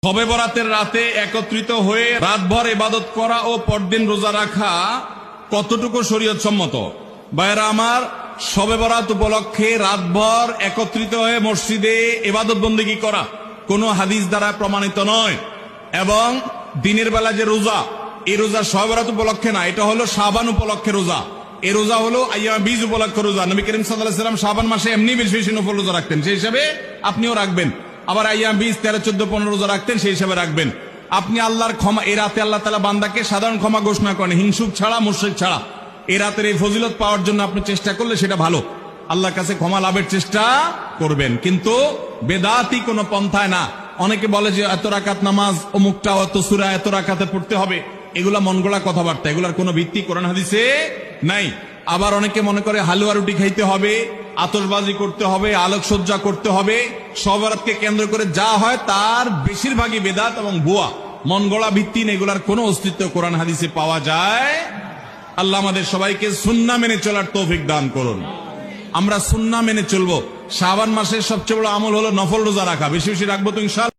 শবে বরাতের রাতে একত্রিত হয়ে রাতভর ইবাদত করা ও পরদিন রোজা রাখা কতটুকু শরীয়ত সম্মত? ভাইয়েরা আমার, শবে বরাত উপলক্ষে রাতভর একত্রিত হয়ে মসজিদে ইবাদত বন্দেগী করা কোন হাদিস দ্বারা প্রমাণিত নয়। এবং দিনের বেলা যে রোজা, এই রোজা শবে বরাত উপলক্ষে না, এটা হলো শাবান উপলক্ষে রোজা। এই রোজা হলো আইয়াম বীজ উপলক্ষে রোজা। নবী করিম সাল্লাল্লাহু আলাইহি ওয়াসাল্লাম শাবান মাসে এমনি বেশি বেশি নফল রোজা রাখতেন, সেই হিসাবে আপনিও রাখবেন। আবার আইয়াম বীজ 13, 14, 15 রোজা রাখতেন, সেই হিসাবে রাখবেন। আপনি আল্লাহর ক্ষমা, এই রাতে আল্লাহ তাআলা বান্দাকে সাধারণ ক্ষমা ঘোষণা করেন, হিংসুক ছাড়া, মুশরিক ছাড়া। এই রাতের এই ফজিলত পাওয়ার জন্য আপনি চেষ্টা করলে সেটা ভালো, আল্লাহর কাছে ক্ষমা লাভের চেষ্টা করবেন, কিন্তু বেদাতি কোনো পন্থায় না। অনেকে বলে যে এত রাকাত নামাজ, অমুকটা এত সূরা এত রাকাতে পড়তে হবে, এগুলা মন গড়া কথাবার্তা, এগুলার কোনো ভিত্তি কোরআন হাদিসে নাই। আবার অনেকে মনে করে হালুয়া রুটি খাইতে হবে, আতশবাজি করতে হবে, আলোকসজ্জা করতে হবে, শবে বরাতকে কেন্দ্র করে যা হয় তার বেশিরভাগই বেদাত এবং ভুয়া, মন গড়া ভিত্তিহীন, এগুলার কোনো অস্তিত্ব কোরআন হাদিসে পাওয়া যায়। আল্লাহ আমাদের সবাইকে সুন্নাহ মেনে চলার তৌফিক দান করুন। আমরা সুন্নাহ মেনে চলবো। শাবান মাসের সবচেয়ে বড় আমল হলো নফল রোজা রাখা, বেশি বেশি রাখবো তো ইনশাআল্লাহ।